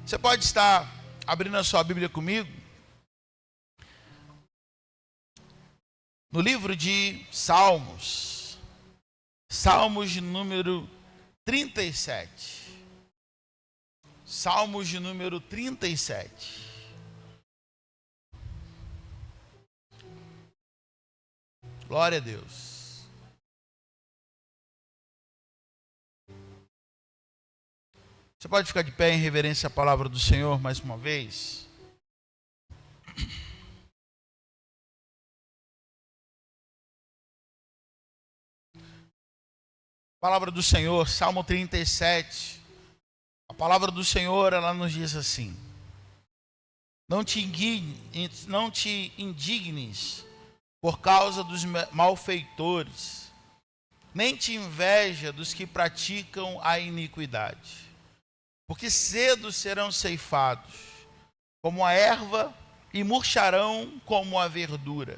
Você pode estar abrindo a sua Bíblia comigo no livro de Salmos, Salmos de número 37. Salmos de número 37. Glória a Deus. Você pode ficar de pé em reverência à palavra do Senhor mais uma vez? Palavra do Senhor, Salmo 37. A palavra do Senhor, ela nos diz assim: não te indignes por causa dos malfeitores, nem te inveja dos que praticam a iniquidade, porque cedo serão ceifados como a erva e murcharão como a verdura.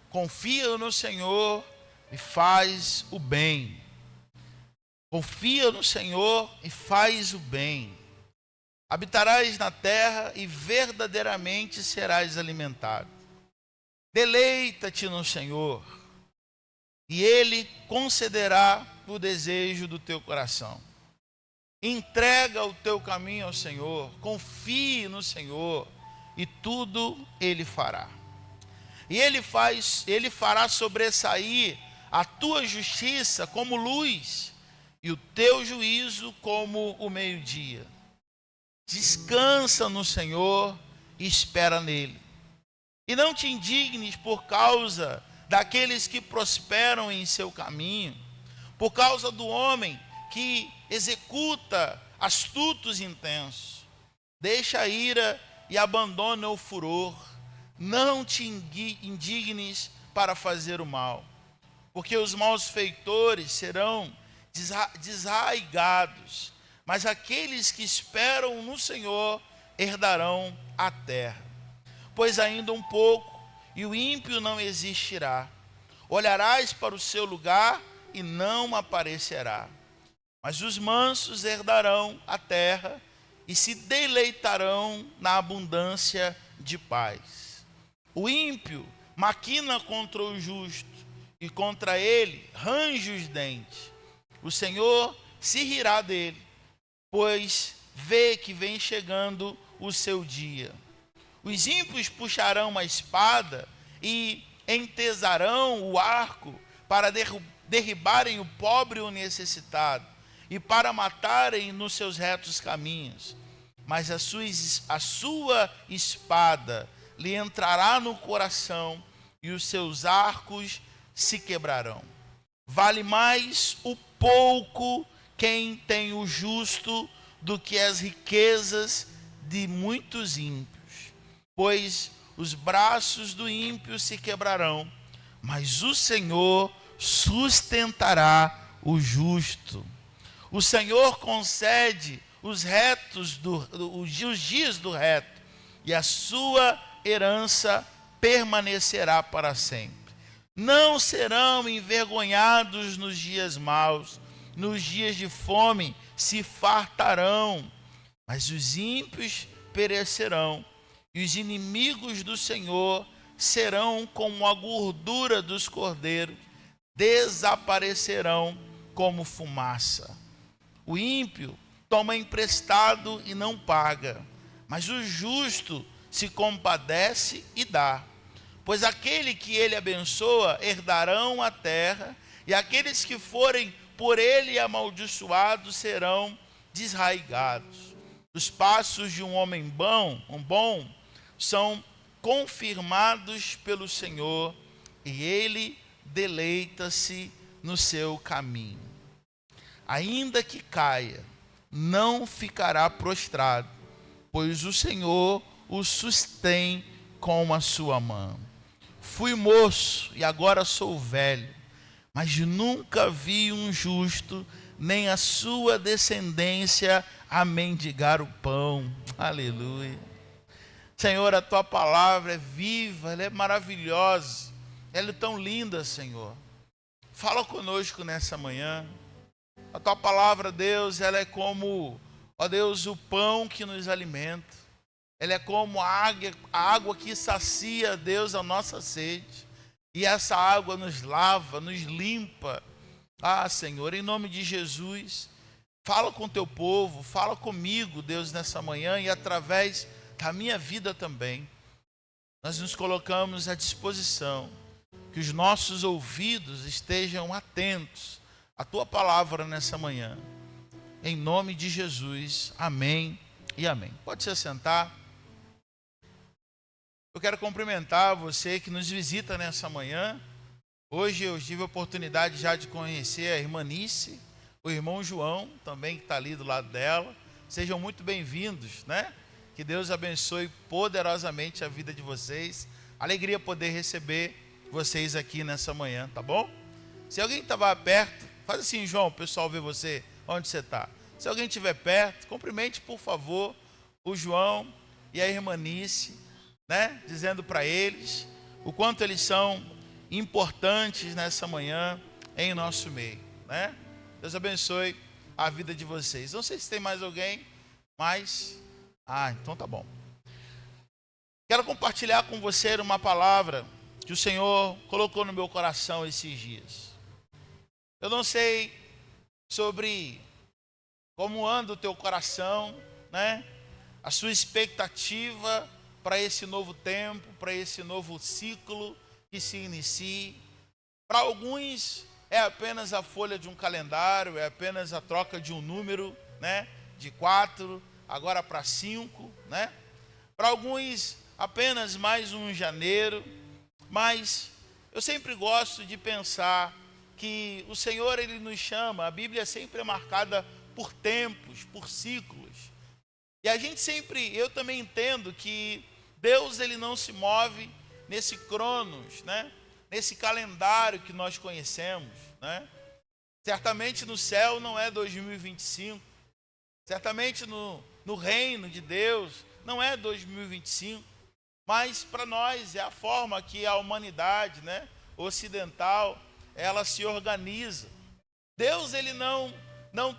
Confia no Senhor e faz o bem. Confia no Senhor e faz o bem. Habitarás na terra e verdadeiramente serás alimentado. Deleita-te no Senhor e Ele concederá o desejo do teu coração. Entrega o teu caminho ao Senhor, confie no Senhor e tudo Ele fará. E Ele fará sobressair a tua justiça como luz e o teu juízo como o meio-dia. Descansa no Senhor e espera nele. E não te indignes por causa daqueles que prosperam em seu caminho, por causa do homem que executa astutos intensos. Deixa a ira e abandona o furor. Não te indignes para fazer o mal, porque os malfeitores serão desarraigados, mas aqueles que esperam no Senhor herdarão a terra. Pois ainda um pouco, e o ímpio não existirá. Olharás para o seu lugar e não aparecerá. Mas os mansos herdarão a terra e se deleitarão na abundância de paz. O ímpio maquina contra o justo e contra ele range os dentes. O Senhor se rirá dele, pois vê que vem chegando o seu dia. Os ímpios puxarão uma espada e entesarão o arco para derribarem o pobre e o necessitado e para matarem nos seus retos caminhos. Mas a sua espada lhe entrará no coração e os seus arcos se quebrarão. Vale mais o pouco quem tem o justo do que as riquezas de muitos ímpios. Pois os braços do ímpio se quebrarão, mas o Senhor sustentará o justo. O Senhor concede os dias do reto, e a sua herança permanecerá para sempre. Não serão envergonhados nos dias maus, nos dias de fome se fartarão, mas os ímpios perecerão. E os inimigos do Senhor serão como a gordura dos cordeiros, desaparecerão como fumaça. O ímpio toma emprestado e não paga, mas o justo se compadece e dá. Pois aquele que ele abençoa herdarão a terra, e aqueles que forem por ele amaldiçoados serão desarraigados. Os passos de um homem bom são confirmados pelo Senhor, e ele deleita-se no seu caminho. Ainda que caia, não ficará prostrado, pois o Senhor o sustém com a sua mão. Fui moço e agora sou velho, mas nunca vi um justo, nem a sua descendência a mendigar o pão. Aleluia. Senhor, a tua palavra é viva, ela é maravilhosa, ela é tão linda, Senhor. Fala conosco nessa manhã. A tua palavra, Deus, ela é como Ó Deus, o pão que nos alimenta. Ele é como a água que sacia, Deus, a nossa sede. E essa água nos lava, nos limpa. Ah, Senhor, em nome de Jesus, fala com teu povo, fala comigo, Deus, nessa manhã e através da minha vida também. Nós nos colocamos à disposição, que os nossos ouvidos estejam atentos à tua palavra nessa manhã. Em nome de Jesus, amém e amém. Pode se assentar. Eu quero cumprimentar você que nos visita nessa manhã. Hoje eu tive a oportunidade já de conhecer a irmã Nice, o irmão João, também que está ali do lado dela. Sejam muito bem-vindos, né? Que Deus abençoe poderosamente a vida de vocês. Alegria poder receber vocês aqui nessa manhã, tá bom? Se alguém estava perto, faz assim, João, o pessoal vê você, onde você está. Se alguém estiver perto, cumprimente, por favor, o João e a irmã Nice, né? Dizendo para eles o quanto eles são importantes nessa manhã em nosso meio, né? Deus abençoe a vida de vocês. Não sei se tem mais alguém, mas... então tá bom. Quero compartilhar com você uma palavra que o Senhor colocou no meu coração esses dias. Eu não sei sobre como anda o teu coração, né? A sua expectativa para esse novo tempo, para esse novo ciclo que se inicie. Para alguns é apenas a folha de um calendário, é apenas a troca de um número, né? De 4 agora para 5, né? Para alguns apenas mais um janeiro, mas eu sempre gosto de pensar que o Senhor, Ele nos chama, a Bíblia sempre é marcada por tempos, por ciclos. E a gente sempre, eu também entendo que Deus, Ele não se move nesse cronos, né? Nesse calendário que nós conhecemos, né? Certamente no céu não é 2025, certamente no reino de Deus não é 2025, mas para nós é a forma que a humanidade, né, ocidental, ela se organiza. Deus, ele não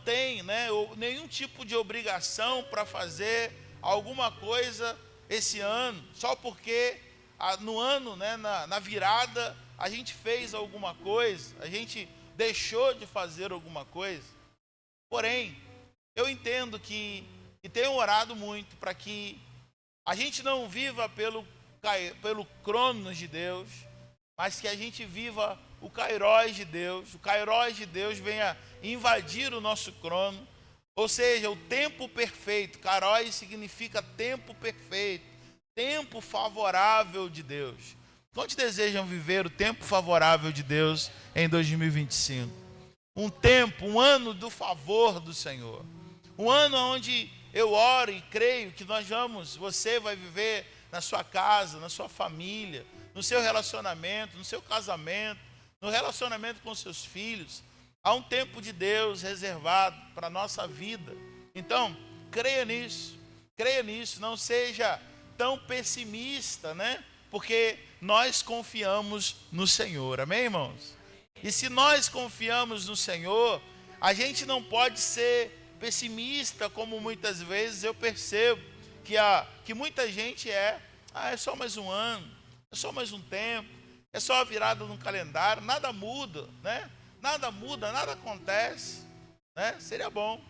tem, né, nenhum tipo de obrigação para fazer alguma coisa esse ano, só porque no ano, né, na virada, a gente fez alguma coisa, a gente deixou de fazer alguma coisa. Porém, eu entendo que tenho orado muito para que a gente não viva pelo cronos de Deus, mas que a gente viva o Kairos de Deus. O Kairos de Deus venha invadir o nosso crono, ou seja, o tempo perfeito. Kairos significa tempo perfeito, tempo favorável de Deus. Quantos desejam viver o tempo favorável de Deus em 2025? Um ano do favor do Senhor. Um ano onde eu oro e creio que você vai viver na sua casa, na sua família, no seu relacionamento, no seu casamento, no relacionamento com seus filhos. Há um tempo de Deus reservado para a nossa vida. Então, creia nisso, não seja tão pessimista, né? Porque nós confiamos no Senhor, amém, irmãos? E se nós confiamos no Senhor, a gente não pode ser pessimista, como muitas vezes eu percebo que muita gente é só mais um ano, é só mais um tempo, é só a virada no calendário, nada muda, né? Nada muda, nada acontece, né? Seria bom,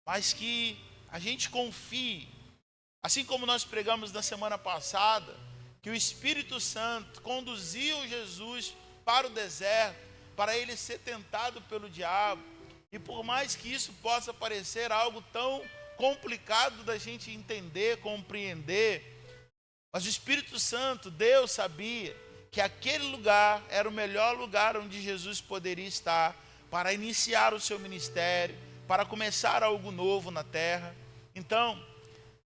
mas que a gente confie, assim como nós pregamos na semana passada, que o Espírito Santo conduziu Jesus para o deserto, para ele ser tentado pelo diabo. E por mais que isso possa parecer algo tão complicado da gente entender, compreender, mas o Espírito Santo, Deus sabia que aquele lugar era o melhor lugar onde Jesus poderia estar para iniciar o seu ministério, para começar algo novo na terra. Então,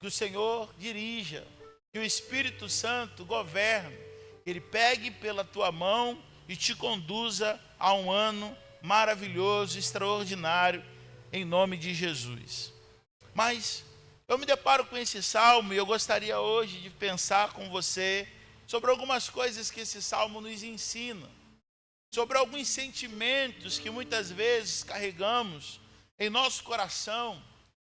que o Senhor dirija, que o Espírito Santo governe, que Ele pegue pela tua mão e te conduza a um ano maravilhoso, extraordinário, em nome de Jesus. Mas eu me deparo com esse salmo e eu gostaria hoje de pensar com você sobre algumas coisas que esse salmo nos ensina, sobre alguns sentimentos que muitas vezes carregamos em nosso coração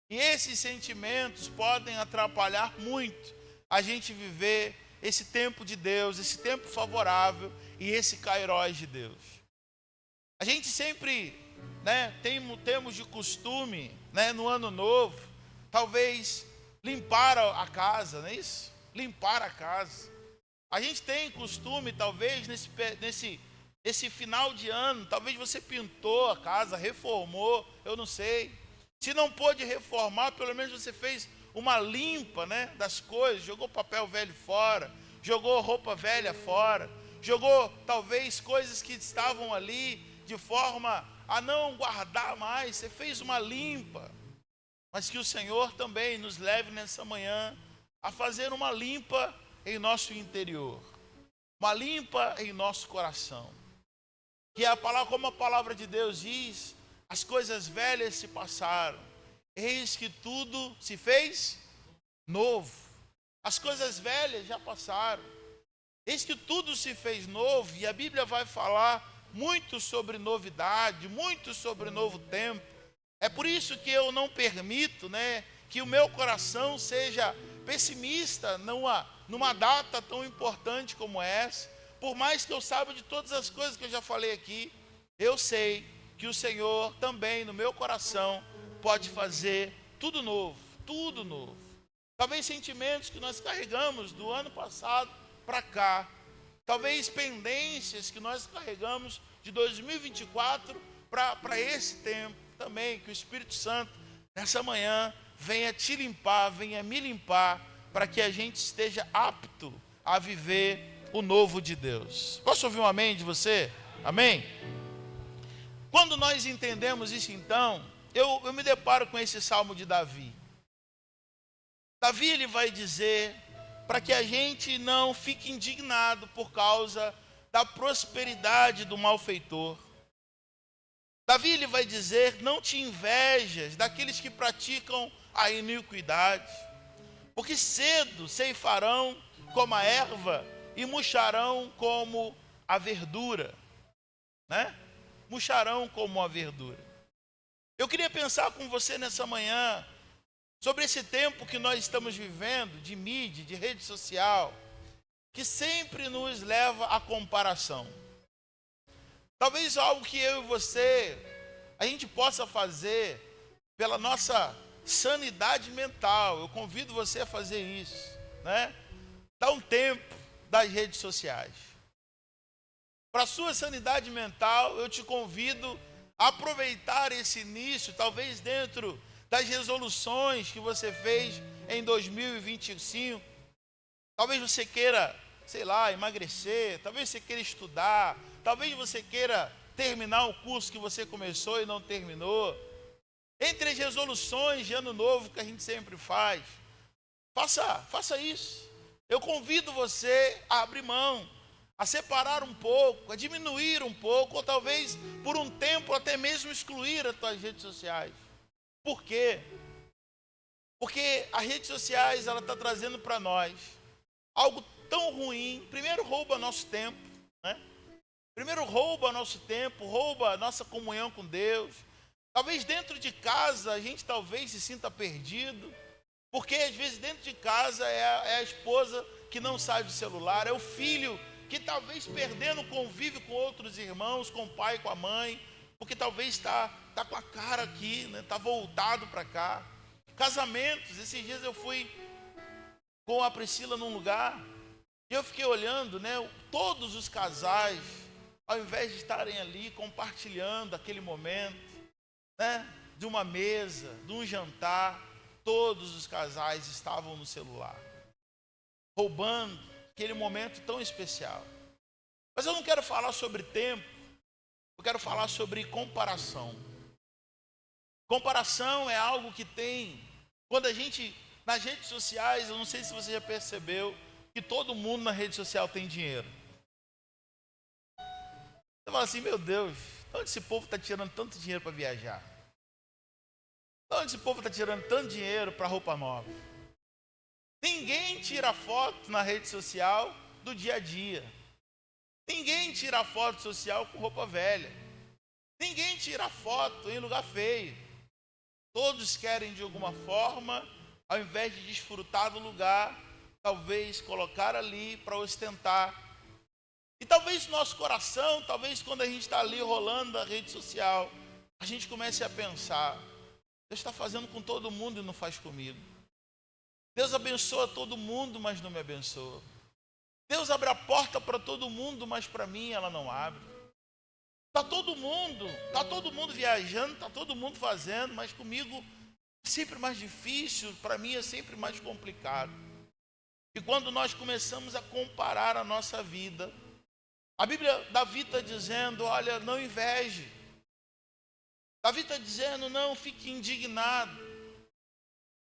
E esses sentimentos podem atrapalhar muito a gente viver esse tempo de Deus, esse tempo favorável e esse kairós de Deus. A gente sempre, temos de costume, no ano novo, talvez limpar a casa, não é isso? Limpar a casa. A gente tem costume, talvez, nesse final de ano, talvez você pintou a casa, reformou, eu não sei. Se não pôde reformar, pelo menos você fez uma limpa, das coisas, jogou papel velho fora, jogou roupa velha fora, jogou talvez coisas que estavam ali de forma a não guardar mais, você fez uma limpa. Mas que o Senhor também nos leve nessa manhã a fazer uma limpa em nosso interior, uma limpa em nosso coração. Que como a palavra de Deus diz, as coisas velhas se passaram, eis que tudo se fez novo. As coisas velhas já passaram, eis que tudo se fez novo. E a Bíblia vai falar muito sobre novidade, muito sobre novo tempo. É por isso que eu não permito, que o meu coração seja pessimista numa data tão importante como essa. Por mais que eu saiba de todas as coisas que eu já falei aqui, eu sei que o Senhor também no meu coração pode fazer tudo novo, tudo novo. Talvez sentimentos que nós carregamos do ano passado para cá, talvez pendências que nós carregamos de 2024 para esse tempo também, que o Espírito Santo nessa manhã venha te limpar, venha me limpar, para que a gente esteja apto a viver o novo de Deus. Posso ouvir um amém de você? Amém? Quando nós entendemos isso, então, eu me deparo com esse salmo de Davi. Davi, ele vai dizer para que a gente não fique indignado por causa da prosperidade do malfeitor. Davi, ele vai dizer: não te invejas daqueles que praticam a iniquidade, porque cedo ceifarão como a erva e murcharão como a verdura, Murcharão como a verdura. Eu queria pensar com você nessa manhã sobre esse tempo que nós estamos vivendo de mídia, de rede social, que sempre nos leva à comparação. Talvez algo que eu e você, a gente possa fazer pela nossa sanidade mental. Eu convido você a fazer isso, Dá um tempo das redes sociais. Para a sua sanidade mental, eu te convido a aproveitar esse início, talvez dentro das resoluções que você fez em 2025. Talvez você queira, emagrecer, talvez você queira estudar, talvez você queira terminar o curso que você começou e não terminou. Entre as resoluções de ano novo que a gente sempre faz, faça isso. Eu convido você a abrir mão, a separar um pouco, a diminuir um pouco, ou talvez por um tempo até mesmo excluir as suas redes sociais. Por quê? Porque as redes sociais, ela está trazendo para nós algo tão ruim. Primeiro rouba nosso tempo, Primeiro rouba nosso tempo, rouba a nossa comunhão com Deus. Talvez dentro de casa a gente talvez se sinta perdido, porque às vezes dentro de casa é a esposa que não sai do celular, é o filho que talvez perdendo o convívio com outros irmãos, com o pai, com a mãe, porque talvez está com a cara aqui, está voltado para cá. Casamentos, esses dias eu fui com a Priscila num lugar, e eu fiquei olhando, todos os casais, ao invés de estarem ali compartilhando aquele momento, de uma mesa, de um jantar, todos os casais estavam no celular, roubando aquele momento tão especial. Mas eu não quero falar sobre tempo, eu quero falar sobre comparação. Comparação é algo que tem, quando a gente, nas redes sociais, eu não sei se você já percebeu, que todo mundo na rede social tem dinheiro. Você fala assim: meu Deus, de onde esse povo está tirando tanto dinheiro para viajar? De onde esse povo está tirando tanto dinheiro para roupa nova? Ninguém tira foto na rede social do dia a dia. Ninguém tira foto social com roupa velha. Ninguém tira foto em lugar feio. Todos querem de alguma forma, ao invés de desfrutar do lugar, talvez colocar ali para ostentar. E talvez nosso coração, talvez quando a gente está ali rolando na rede social, a gente comece a pensar: Deus está fazendo com todo mundo e não faz comigo. Deus abençoa todo mundo, mas não me abençoa. Deus abre a porta para todo mundo, mas para mim ela não abre. Está todo mundo viajando, está todo mundo fazendo, mas comigo é sempre mais difícil, para mim é sempre mais complicado. E quando nós começamos a comparar a nossa vida, a Bíblia, Davi está dizendo: olha, não inveje. Davi está dizendo: não fique indignado,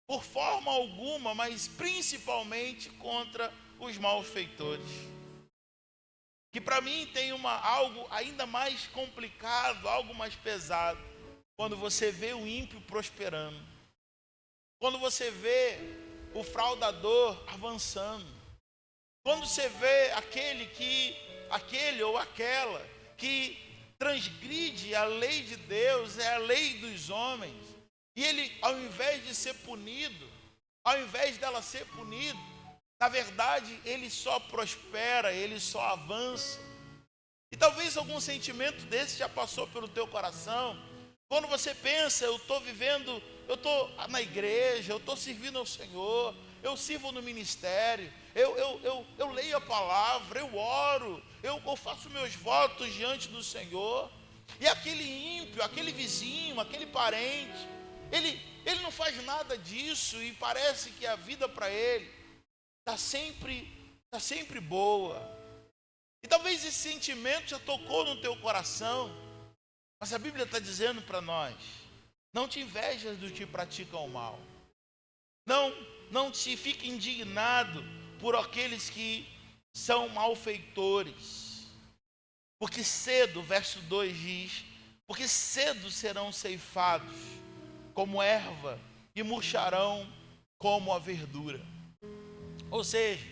por forma alguma, mas principalmente contra os malfeitores. Que para mim tem algo ainda mais complicado, algo mais pesado, quando você vê o ímpio prosperando, quando você vê o fraudador avançando, quando você vê aquele ou aquela que transgride a lei de Deus, é a lei dos homens, e ele, ao invés de ser punido, ao invés dela ser punido, na verdade, ele só prospera, ele só avança. E talvez algum sentimento desse já passou pelo teu coração. Quando você pensa: eu estou vivendo, eu estou na igreja, eu estou servindo ao Senhor, eu sirvo no ministério, eu leio a palavra, eu oro, eu faço meus votos diante do Senhor. E aquele ímpio, aquele vizinho, aquele parente, ele não faz nada disso e parece que a vida para ele está sempre boa. E talvez esse sentimento já tocou no teu coração, mas a Bíblia está dizendo para nós: não te invejas dos que praticam o mal. Não te fique indignado por aqueles que são malfeitores. Porque cedo, verso 2 diz: porque cedo serão ceifados como erva e murcharão como a verdura. Ou seja,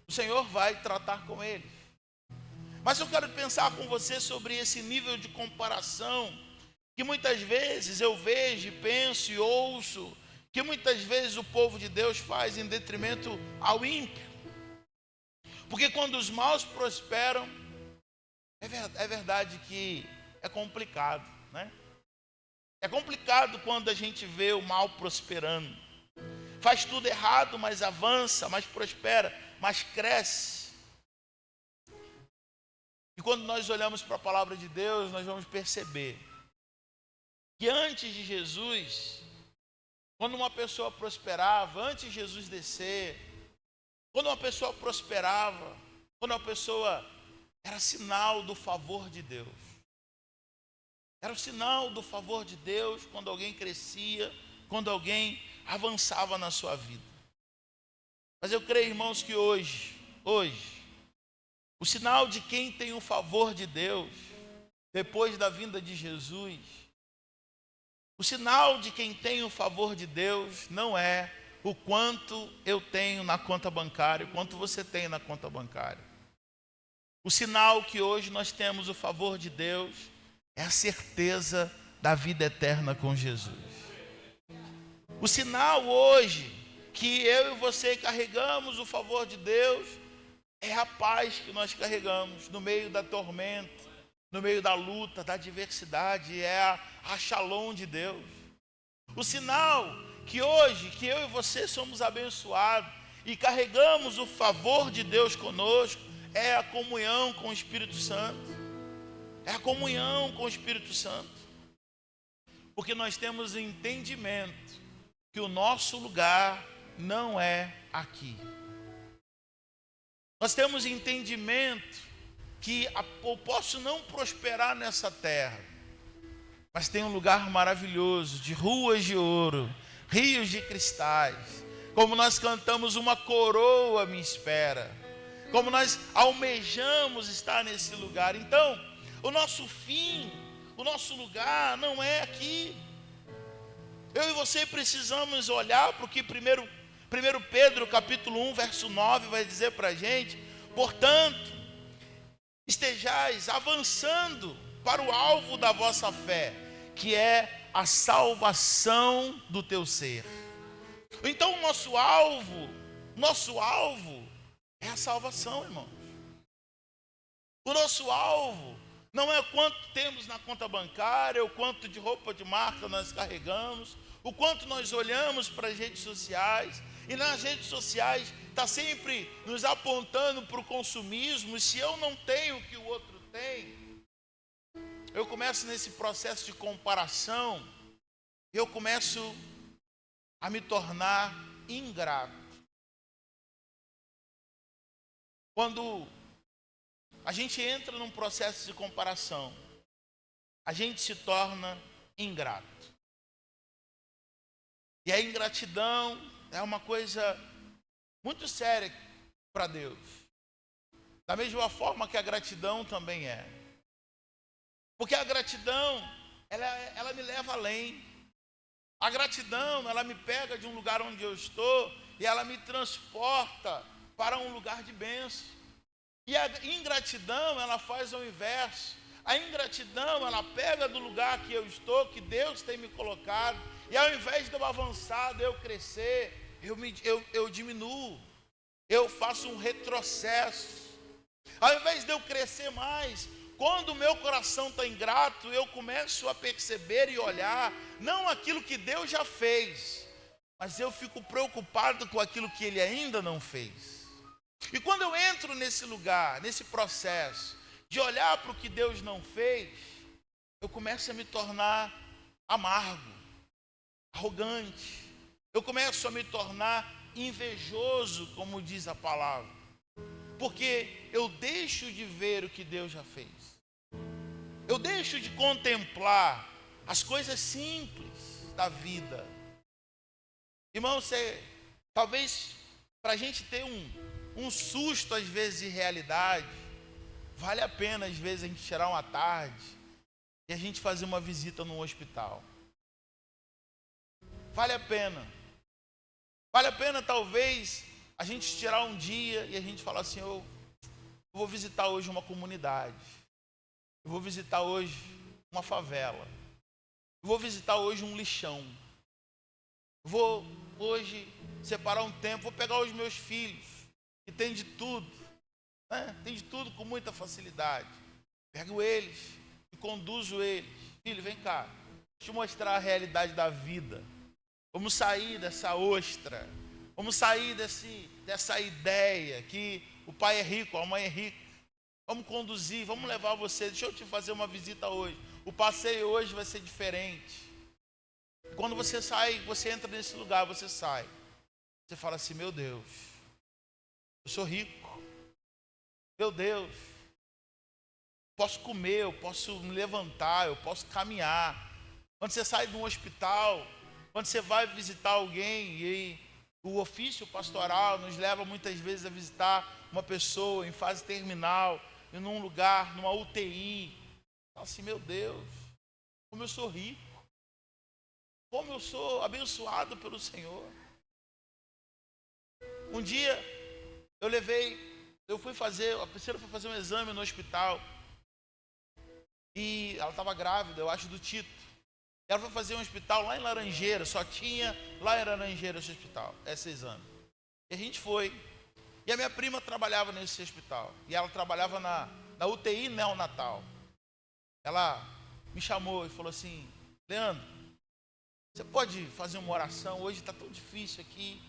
o Senhor vai tratar com eles. Mas eu quero pensar com você sobre esse nível de comparação que muitas vezes eu vejo, penso e ouço, que muitas vezes o povo de Deus faz em detrimento ao ímpio. Porque quando os maus prosperam, é verdade que é complicado, né? É complicado quando a gente vê o mal prosperando. Faz tudo errado, mas avança, mas prospera, mas cresce. E quando nós olhamos para a palavra de Deus, nós vamos perceber que antes de Jesus, quando uma pessoa prosperava, antes de Jesus descer, quando uma pessoa prosperava, quando uma pessoa era sinal do favor de Deus. Era o sinal do favor de Deus quando alguém crescia, quando alguém avançava na sua vida. Mas eu creio, irmãos, que hoje, o sinal de quem tem o favor de Deus, depois da vinda de Jesus, o sinal de quem tem o favor de Deus não é o quanto eu tenho na conta bancária, o quanto você tem na conta bancária. O sinal que hoje nós temos o favor de Deus é a certeza da vida eterna com Jesus. O sinal hoje que eu e você carregamos o favor de Deus é a paz que nós carregamos no meio da tormenta, no meio da luta, da adversidade, é a shalom de Deus. O sinal que hoje, que eu e você somos abençoados e carregamos o favor de Deus conosco, é a comunhão com o Espírito Santo. É a comunhão com o Espírito Santo. Porque nós temos o entendimento que o nosso lugar não é aqui. Nós temos entendimento que eu posso não prosperar nessa terra, mas tem um lugar maravilhoso, de ruas de ouro, rios de cristais, como nós cantamos, uma coroa me espera, como nós almejamos estar nesse lugar. Então, o nosso fim, o nosso lugar não é aqui. Eu e você precisamos olhar para o que 1 Pedro capítulo 1, verso 9 vai dizer para a gente: portanto, estejais avançando para o alvo da vossa fé, que é a salvação do teu ser. Então o nosso alvo é a salvação, irmãos. O nosso alvo não é quanto temos na conta bancária, o quanto de roupa de marca nós carregamos, o quanto nós olhamos para as redes sociais, e nas redes sociais está sempre nos apontando para o consumismo, e se eu não tenho o que o outro tem, eu começo nesse processo de comparação, eu começo a me tornar ingrato. Quando a gente entra num processo de comparação, a gente se torna ingrato. E a ingratidão é uma coisa muito séria para Deus. Da mesma forma que a gratidão também é. Porque a gratidão, ela me leva além. A gratidão, ela me pega de um lugar onde eu estou e ela me transporta para um lugar de bênção. E a ingratidão, ela faz o inverso. A ingratidão, ela pega do lugar que eu estou, que Deus tem me colocado, e ao invés de eu avançar, de eu crescer, eu diminuo. Eu faço um retrocesso. Ao invés de eu crescer mais, quando o meu coração está ingrato, eu começo a perceber e olhar, não aquilo que Deus já fez, mas eu fico preocupado com aquilo que Ele ainda não fez. E quando eu entro nesse lugar, nesse processo, de olhar para o que Deus não fez, eu começo a me tornar amargo, arrogante. Eu começo a me tornar invejoso, como diz a palavra. Porque eu deixo de ver o que Deus já fez. Eu deixo de contemplar as coisas simples da vida. Irmão, talvez para a gente ter um susto às vezes de realidade, vale a pena às vezes a gente tirar uma tarde e a gente fazer uma visita num hospital. Vale a pena. Vale a pena talvez a gente tirar um dia e a gente falar assim, eu vou visitar hoje uma comunidade. Eu vou visitar hoje uma favela. Eu vou visitar hoje um lixão. Eu vou hoje separar um tempo, vou pegar os meus filhos, que tem de tudo, né? Tem de tudo com muita facilidade. Pego eles e conduzo eles. Filho, vem cá, deixa eu te mostrar a realidade da vida. Vamos sair dessa ostra. Vamos sair dessa ideia que o pai é rico, a mãe é rica. Vamos conduzir, vamos levar você. Deixa eu te fazer uma visita hoje. O passeio hoje vai ser diferente. Quando você sai, você entra nesse lugar, você sai. Você fala assim, meu Deus, eu sou rico. Meu Deus, posso comer, eu posso me levantar, eu posso caminhar. Quando você sai de um hospital, quando você vai visitar alguém, e o ofício pastoral nos leva muitas vezes a visitar uma pessoa em fase terminal, em um lugar, numa UTI. Fala assim, meu Deus, como eu sou rico, como eu sou abençoado pelo Senhor. Um dia a Priscila foi fazer um exame no hospital e ela estava grávida, eu acho, do Tito. Ela foi fazer um hospital lá em Laranjeira, só tinha lá em Laranjeira esse exame. E a gente foi. E a minha prima trabalhava nesse hospital. E ela trabalhava na UTI neonatal. Ela me chamou e falou assim, Leandro, você pode fazer uma oração? Hoje está tão difícil aqui.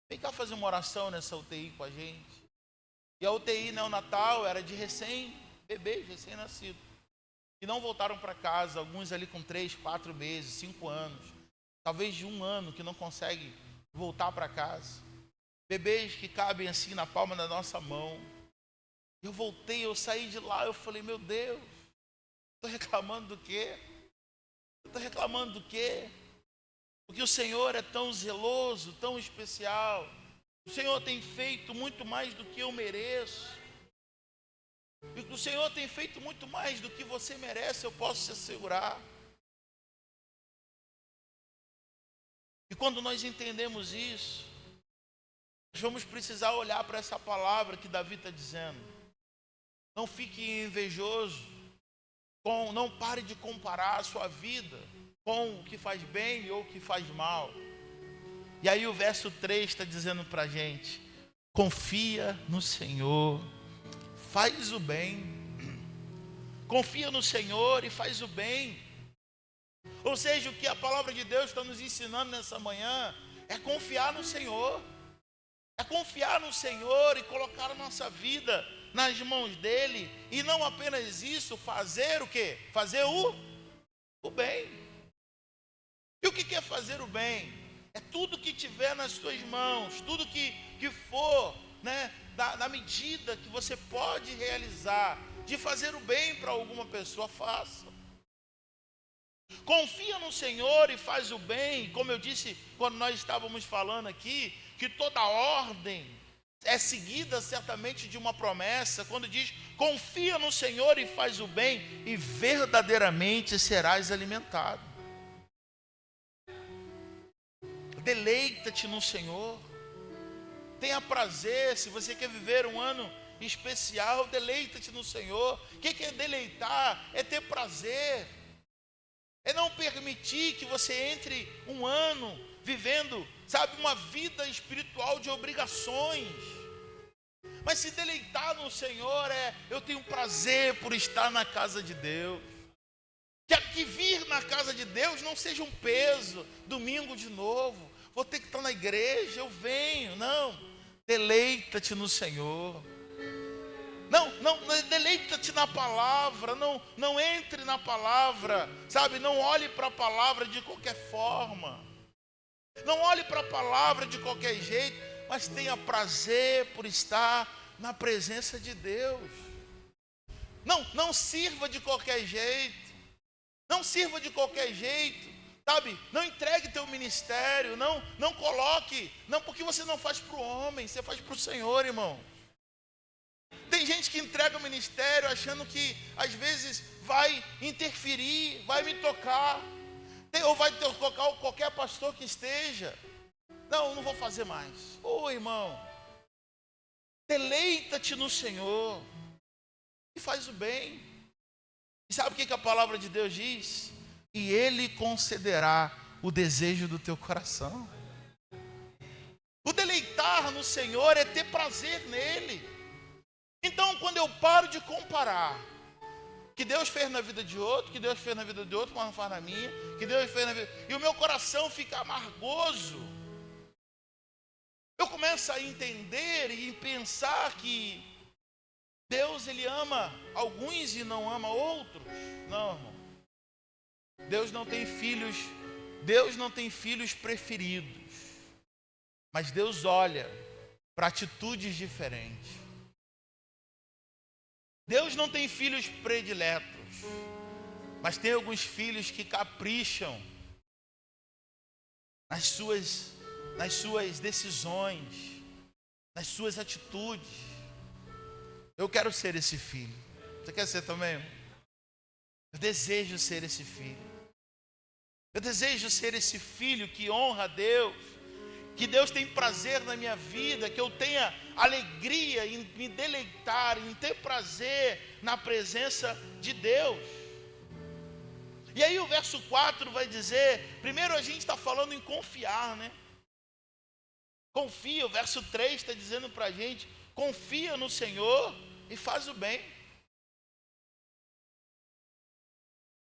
Vem cá fazer uma oração nessa UTI com a gente. E a UTI neonatal era de recém-bebês, recém-nascidos. E não voltaram para casa, alguns ali com 3, 4 meses, 5 anos. Talvez de 1 ano que não consegue voltar para casa. Bebês que cabem assim na palma da nossa mão. Eu voltei, eu saí de lá, eu falei, meu Deus, estou reclamando do quê? Estou reclamando do quê? Porque o Senhor é tão zeloso, tão especial. O Senhor tem feito muito mais do que eu mereço. E o Senhor tem feito muito mais do que você merece, eu posso te assegurar. E quando nós entendemos isso, nós vamos precisar olhar para essa palavra que Davi está dizendo. Não fique invejoso, não pare de comparar a sua vida com o que faz bem ou o que faz mal. E aí o verso 3 está dizendo para a gente: confia no Senhor, faz o bem. Confia no Senhor e faz o bem. Ou seja, o que a palavra de Deus está nos ensinando nessa manhã é confiar no Senhor. É confiar no Senhor e colocar a nossa vida nas mãos dEle. E não apenas isso, fazer o quê? Fazer o bem. E o que é fazer o bem? É tudo que tiver nas suas mãos, tudo que for, né, da medida que você pode realizar, de fazer o bem para alguma pessoa, faça. Confia no Senhor e faz o bem. Como eu disse quando nós estávamos falando aqui, que toda ordem é seguida certamente de uma promessa, quando diz: confia no Senhor e faz o bem, e verdadeiramente serás alimentado. Deleita-te no Senhor, tenha prazer. Se você quer viver um ano especial, deleita-te no Senhor. O que é deleitar? É ter prazer, é não permitir que você entre um ano vivendo, sabe, uma vida espiritual de obrigações. Mas se deleitar no Senhor eu tenho prazer por estar na casa de Deus. Que vir na casa de Deus não seja um peso. Domingo de novo, vou ter que estar na igreja, eu venho. Não, deleita-te no Senhor. Não, deleita-te na palavra, não entre na palavra, sabe, não olhe para a palavra de qualquer forma, não olhe para a palavra de qualquer jeito, mas tenha prazer por estar na presença de Deus. Não sirva de qualquer jeito, não sirva de qualquer jeito, sabe, não entregue teu ministério, não coloque, não, porque você não faz para o homem, você faz para o Senhor, irmão. Tem gente que entrega o ministério achando que às vezes vai interferir, vai me tocar, ou vai tocar qualquer pastor que esteja. Não vou fazer mais. Ô irmão, deleita-te no Senhor e faz o bem. E sabe o que a palavra de Deus diz? E Ele concederá o desejo do teu coração. O deleitar no Senhor é ter prazer nele. Então, quando eu paro de comparar que Deus fez na vida de outro, que Deus fez na vida de outro, mas não faz na minha, que Deus fez na vida, e o meu coração fica amargoso, eu começo a entender e pensar que Deus, Ele ama alguns e não ama outros. Não, irmão. Deus não tem filhos preferidos, mas Deus olha para atitudes diferentes. Deus não tem filhos prediletos, mas tem alguns filhos que capricham nas suas decisões, nas suas atitudes. Eu quero ser esse filho. Você quer ser também? Eu desejo ser esse filho. Eu desejo ser esse filho que honra a Deus, que Deus tem prazer na minha vida, que eu tenha alegria em me deleitar, em ter prazer na presença de Deus. E aí o verso 4 vai dizer, primeiro a gente está falando em confiar, né? Confia, o verso 3 está dizendo para a gente, confia no Senhor e faz o bem.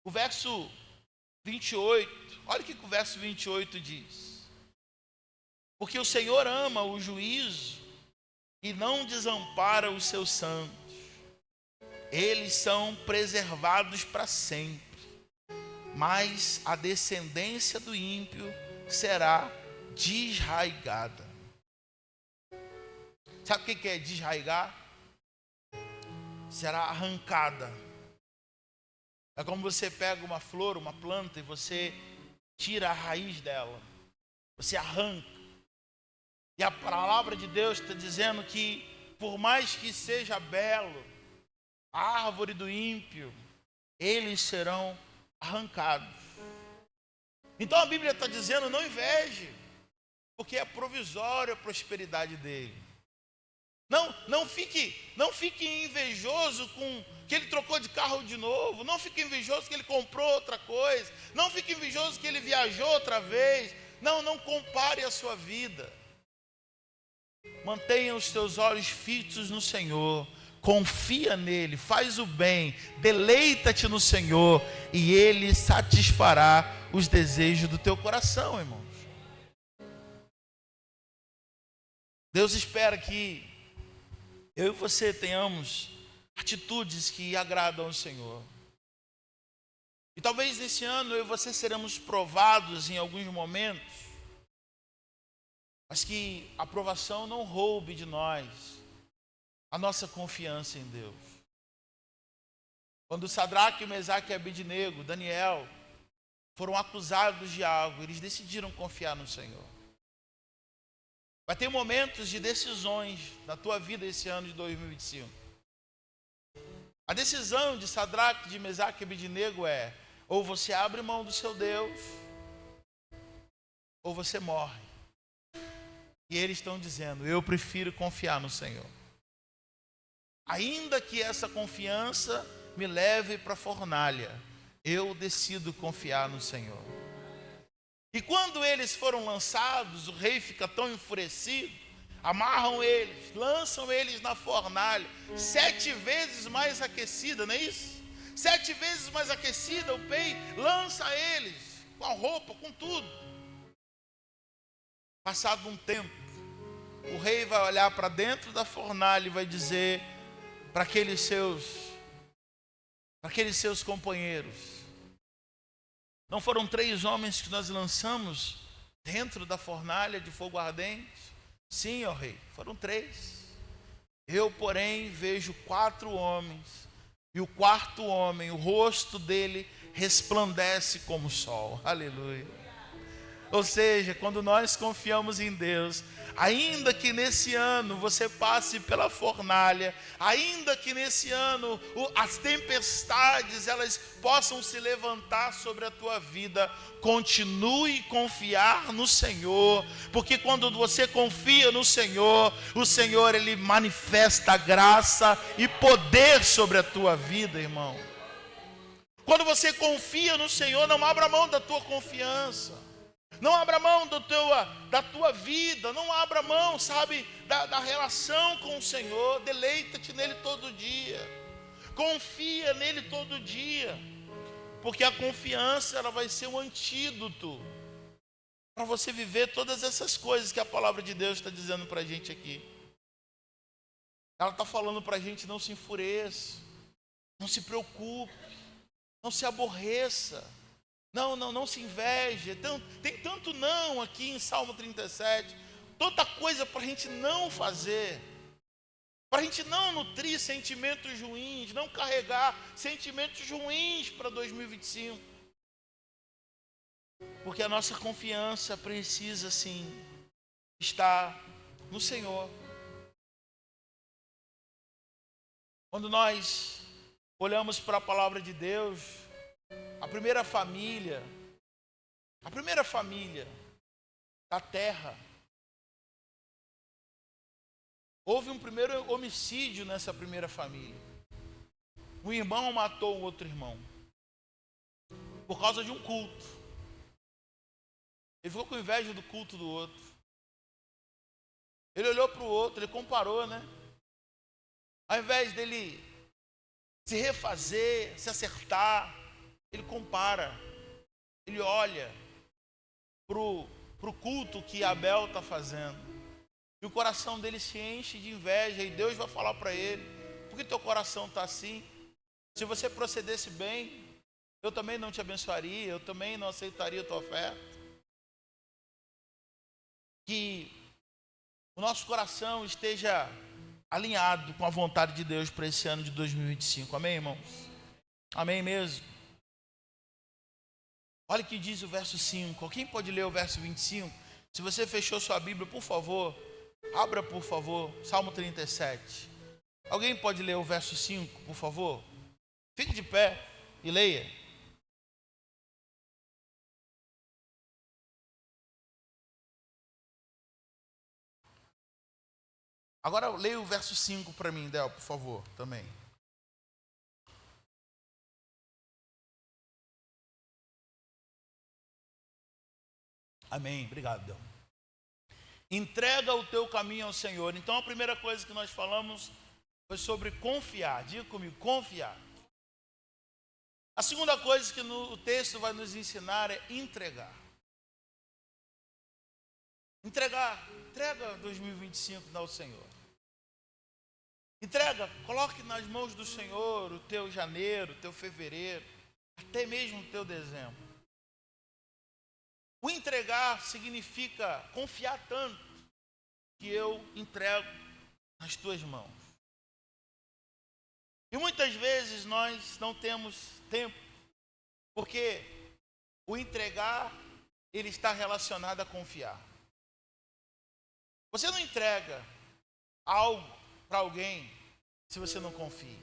O verso 28, olha o que o verso 28 diz. Porque o Senhor ama o juízo e não desampara os seus santos. Eles são preservados para sempre, mas a descendência do ímpio será desraigada. Sabe o que é desraigar? Será arrancada. É como você pega uma flor, uma planta, e você tira a raiz dela, você arranca. E a palavra de Deus está dizendo que, por mais que seja belo a árvore do ímpio, eles serão arrancados. Então a Bíblia está dizendo, não inveje, porque é provisória a prosperidade dele. Não fique invejoso com que ele trocou de carro de novo. Não fique invejoso que ele comprou outra coisa. Não fique invejoso que ele viajou outra vez. Não compare a sua vida. Mantenha os teus olhos fitos no Senhor. Confia nele, faz o bem, deleita-te no Senhor e ele satisfará os desejos do teu coração, irmãos. Deus espera que eu e você tenhamos atitudes que agradam ao Senhor. E talvez nesse ano eu e você seremos provados em alguns momentos, mas que a provação não roube de nós a nossa confiança em Deus. Quando Sadraque, Mesaque e Abednego, Daniel, foram acusados de algo, eles decidiram confiar no Senhor. Vai ter momentos de decisões na tua vida esse ano de 2025. A decisão de Sadraque, de Mesaque e Abednego é: ou você abre mão do seu Deus, ou você morre. E eles estão dizendo: eu prefiro confiar no Senhor. Ainda que essa confiança me leve para a fornalha, eu decido confiar no Senhor. E quando eles foram lançados, o rei fica tão enfurecido, amarram eles, lançam eles na fornalha, 7 vezes mais aquecida, não é isso? 7 vezes mais aquecida, o rei lança eles, com a roupa, com tudo. Passado um tempo, o rei vai olhar para dentro da fornalha e vai dizer para aqueles seus companheiros: não foram 3 homens que nós lançamos dentro da fornalha de fogo ardente? Sim, ó rei, foram 3. Eu, porém, vejo 4 homens, e o 4º homem, o rosto dele resplandece como o sol. Aleluia. Ou seja, quando nós confiamos em Deus, ainda que nesse ano você passe pela fornalha, ainda que nesse ano as tempestades elas possam se levantar sobre a tua vida, continue a confiar no Senhor, porque quando você confia no Senhor, o Senhor ele manifesta graça e poder sobre a tua vida, irmão. Quando você confia no Senhor, não abra mão da tua confiança. Não abra mão da tua vida, não abra mão, sabe, da relação com o Senhor. Deleita-te nele todo dia, confia nele todo dia, porque a confiança ela vai ser um antídoto para você viver todas essas coisas que a palavra de Deus está dizendo para a gente aqui. Ela está falando para a gente: não se enfureça, não se preocupe, não se aborreça. Não se inveje. Tem tanto não aqui em Salmo 37, tanta coisa para a gente não fazer, para a gente não nutrir sentimentos ruins, não carregar sentimentos ruins para 2025, porque a nossa confiança precisa sim estar no Senhor. Quando nós olhamos para a palavra de Deus, a primeira família da terra, houve um primeiro homicídio nessa primeira família. Um irmão matou um outro irmão por causa de um culto. Ele ficou com inveja do culto do outro. Ele olhou para o outro, ele comparou, né? Ao invés dele se refazer, se acertar, ele compara, ele olha para o culto que Abel está fazendo, e o coração dele se enche de inveja, e Deus vai falar para ele: por que teu coração está assim? Se você procedesse bem, eu também não te abençoaria, eu também não aceitaria a tua oferta. Que o nosso coração esteja alinhado com a vontade de Deus para esse ano de 2025, amém, irmãos? Amém mesmo? Olha o que diz o verso 5. Quem pode ler o verso 25? Se você fechou sua Bíblia, por favor, abra, por favor, Salmo 37. Alguém pode ler o verso 5, por favor? Fique de pé e leia. Agora leia o verso 5 para mim, Del, por favor, também. Amém, obrigado, Del. Entrega o teu caminho ao Senhor. Então a primeira coisa que nós falamos foi sobre confiar. Diga comigo, confiar. A segunda coisa que o texto vai nos ensinar é entregar. Entrega 2025 ao Senhor. Entrega, coloque nas mãos do Senhor o teu janeiro, o teu fevereiro, até mesmo o teu dezembro. O entregar significa confiar tanto que eu entrego nas tuas mãos. E muitas vezes nós não temos tempo, porque o entregar, ele está relacionado a confiar. Você não entrega algo para alguém se você não confia.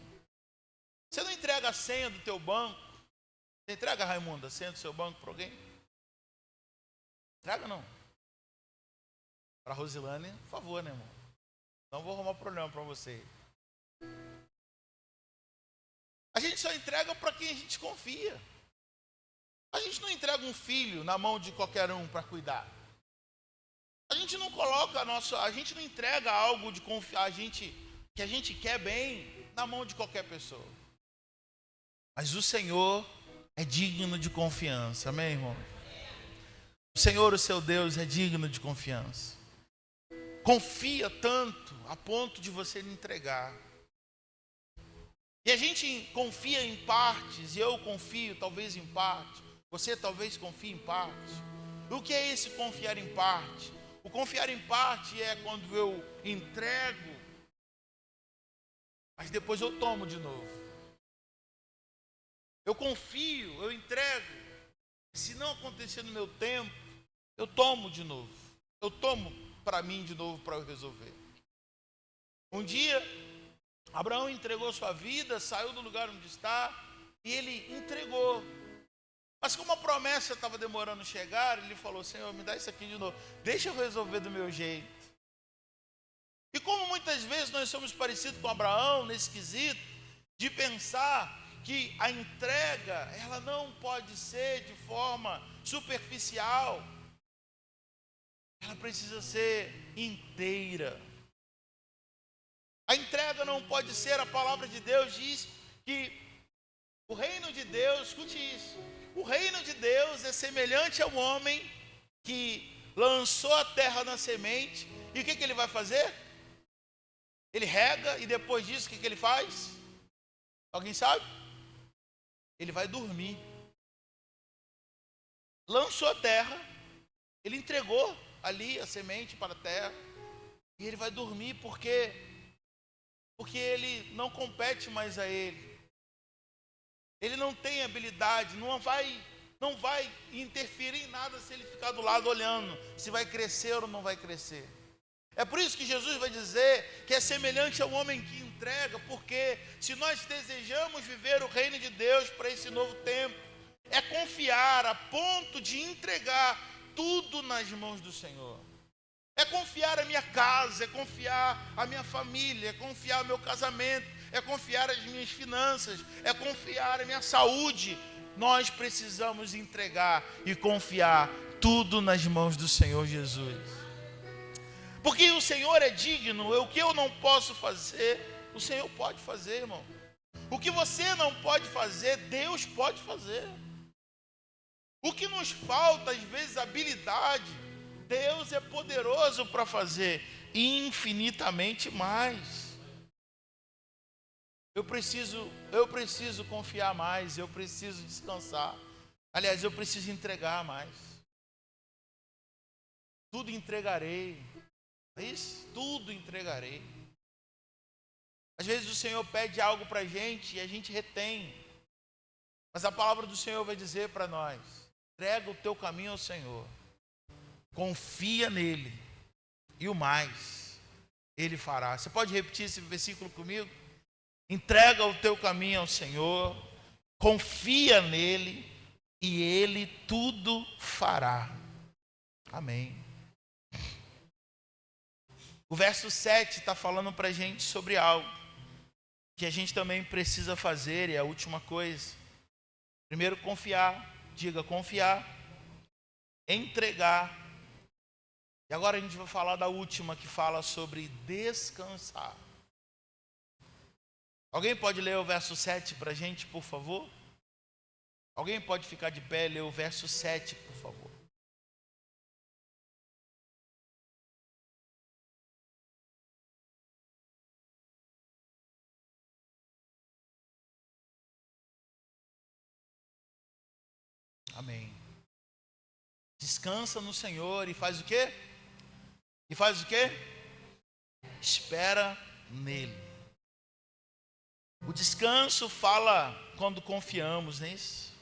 Você não entrega a senha do teu banco. Você entrega, Raimundo, a senha do seu banco para alguém? Entrega não. Para a Rosilane, por favor, né, irmão? Não vou arrumar problema para você. A gente só entrega para quem a gente confia. A gente não entrega um filho na mão de qualquer um para cuidar. A gente não coloca a gente não entrega algo de confiar, que a gente quer bem na mão de qualquer pessoa. Mas o Senhor é digno de confiança, amém, irmão? O Senhor, o seu Deus, é digno de confiança. Confia tanto a ponto de você lhe entregar. E a gente confia em partes, e eu confio talvez em parte, você talvez confie em parte. E o que é esse confiar em parte? O confiar em parte é quando eu entrego, mas depois eu tomo de novo. Eu confio, eu entrego. Se não acontecer no meu tempo, eu tomo de novo. Eu tomo para mim de novo para eu resolver. Um dia, Abraão entregou sua vida, saiu do lugar onde está e ele entregou. Mas como a promessa estava demorando a chegar, ele falou: Senhor, me dá isso aqui de novo. Deixa eu resolver do meu jeito. E como muitas vezes nós somos parecidos com Abraão nesse quesito, de pensar que a entrega, ela não pode ser de forma superficial. Ela precisa ser inteira. A entrega não pode ser, a palavra de Deus diz que o reino de Deus, escute isso, o reino de Deus é semelhante ao homem que lançou a terra na semente, e o que ele vai fazer? Ele rega, e depois disso o que ele faz? Alguém sabe? Ele vai dormir. Lançou a terra, ele entregou ali a semente para a terra, e ele vai dormir porque ele não compete mais a ele. Ele não tem habilidade, não vai interferir em nada se ele ficar do lado olhando, se vai crescer ou não vai crescer. É por isso que Jesus vai dizer que é semelhante ao homem que entrega, porque se nós desejamos viver o reino de Deus para esse novo tempo, é confiar a ponto de entregar tudo nas mãos do Senhor. É confiar a minha casa, é confiar a minha família, é confiar o meu casamento, é confiar as minhas finanças, é confiar a minha saúde. Nós precisamos entregar e confiar tudo nas mãos do Senhor Jesus. Porque o Senhor é digno, o que eu não posso fazer, o Senhor pode fazer, irmão. O que você não pode fazer, Deus pode fazer. O que nos falta, às vezes, habilidade, Deus é poderoso para fazer infinitamente mais. Eu preciso confiar mais, eu preciso descansar. Aliás, eu preciso entregar mais. Tudo entregarei. É isso? Tudo entregarei. Às vezes o Senhor pede algo para a gente e a gente retém. Mas a palavra do Senhor vai dizer para nós: entrega o teu caminho ao Senhor. Confia nele. E o mais, ele fará. Você pode repetir esse versículo comigo? Entrega o teu caminho ao Senhor. Confia nele. E ele tudo fará. Amém. O verso 7 está falando para a gente sobre algo que a gente também precisa fazer, e é a última coisa. Primeiro, confiar. Diga, confiar. Entregar. E agora a gente vai falar da última, que fala sobre descansar. Alguém pode ler o verso 7 para a gente, por favor? Alguém pode ficar de pé e ler o verso 7, por favor? Amém. Descansa no Senhor e faz o quê? E faz o quê? Espera nele. O descanso fala quando confiamos nisso.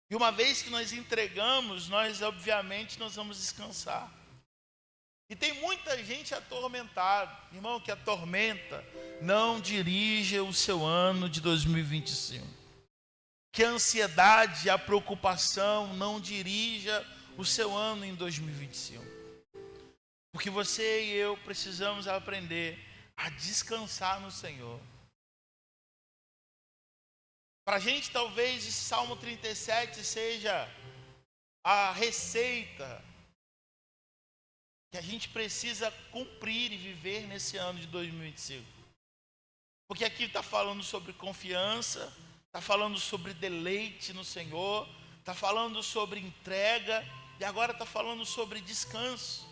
E uma vez que nós entregamos, nós obviamente nós vamos descansar. E tem muita gente atormentada. Irmão, que atormenta, não dirija o seu ano de 2025. Que a ansiedade, a preocupação não dirija o seu ano em 2025. Porque você e eu precisamos aprender a descansar no Senhor. Para a gente, talvez, esse Salmo 37 seja a receita que a gente precisa cumprir e viver nesse ano de 2025. Porque aqui está falando sobre confiança, está falando sobre deleite no Senhor, está falando sobre entrega, e agora está falando sobre descanso.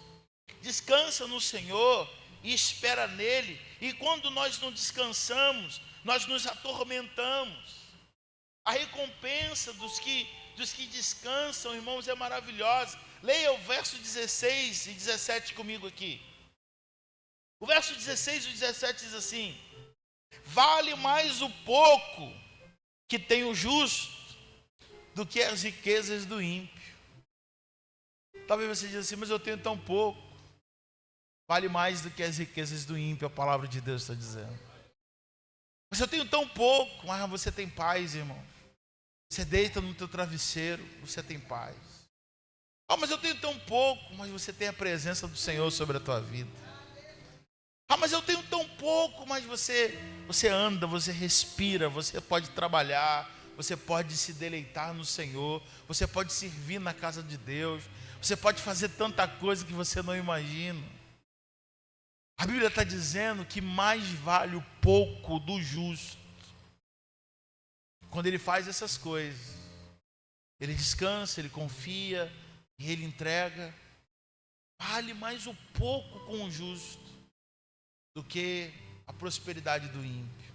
Descansa no Senhor e espera nele. E quando nós não descansamos, nós nos atormentamos. A recompensa dos que descansam, irmãos, é maravilhosa. Leia o verso 16 e 17 comigo aqui. O verso 16 e 17 diz assim: vale mais o pouco que tem o justo do que as riquezas do ímpio. Talvez você diga assim, mas eu tenho tão pouco. Vale mais do que as riquezas do ímpio, a palavra de Deus está dizendo. Mas eu tenho tão pouco, mas você tem paz, irmão. Você deita no teu travesseiro, você tem paz. Ah, mas eu tenho tão pouco, mas você tem a presença do Senhor sobre a tua vida. Ah, mas eu tenho tão pouco, mas você anda, você respira, você pode trabalhar, você pode se deleitar no Senhor, você pode servir na casa de Deus, você pode fazer tanta coisa que você não imagina. A Bíblia está dizendo que mais vale o pouco do justo. Quando ele faz essas coisas, ele descansa, ele confia e ele entrega. Vale mais o pouco com o justo do que a prosperidade do ímpio.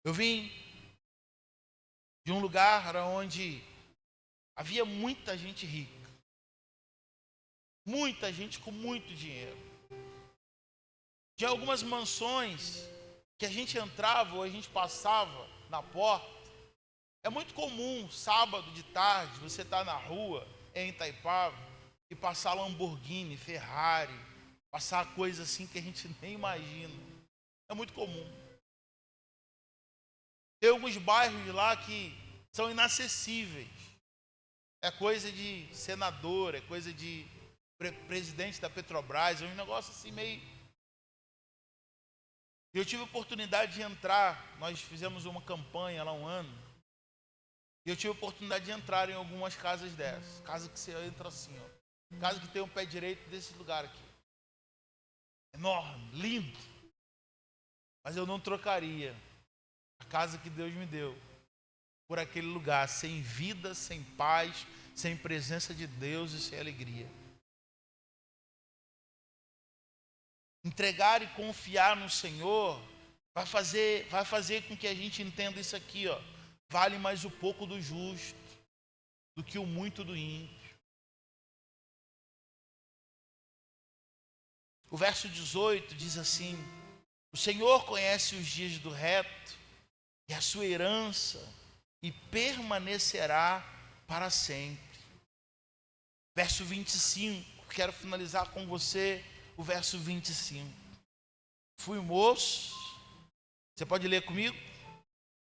Eu vim de um lugar onde havia muita gente rica. Muita gente com muito dinheiro. Tinha algumas mansões que a gente entrava ou a gente passava na porta. É muito comum, sábado de tarde, você estar na rua, em Itaipava, e passar Lamborghini, Ferrari, passar coisas assim que a gente nem imagina. É muito comum. Tem alguns bairros lá que são inacessíveis. É coisa de senador, é coisa de presidente da Petrobras, é um negócio assim meio... Eu tive a oportunidade de entrar, nós fizemos uma campanha lá um ano, e eu tive a oportunidade de entrar em algumas casas dessas. Casa que você entra assim, ó. Casa que tem um pé direito desse lugar aqui. Enorme, lindo. Mas eu não trocaria a casa que Deus me deu por aquele lugar sem vida, sem paz, sem presença de Deus e sem alegria. Entregar e confiar no Senhor vai fazer com que a gente entenda isso aqui, ó. Vale mais o pouco do justo do que o muito do ímpio. O verso 18 diz assim: o Senhor conhece os dias do reto e a sua herança, e permanecerá para sempre. Verso 25, quero finalizar com você o verso 25. Fui moço, você pode ler comigo?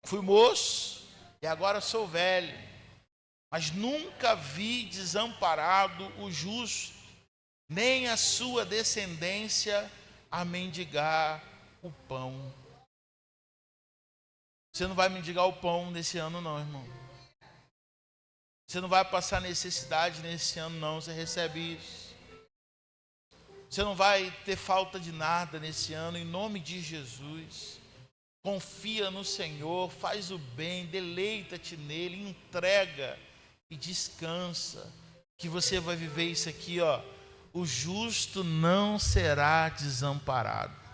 Fui moço e agora sou velho, mas nunca vi desamparado o justo, nem a sua descendência a mendigar o pão. Você não vai mendigar o pão nesse ano não, irmão. Você não vai passar necessidade nesse ano não, você recebe isso. Você não vai ter falta de nada nesse ano, em nome de Jesus. Confia no Senhor, faz o bem, deleita-te nele, entrega e descansa, que você vai viver isso aqui, ó. O justo não será desamparado.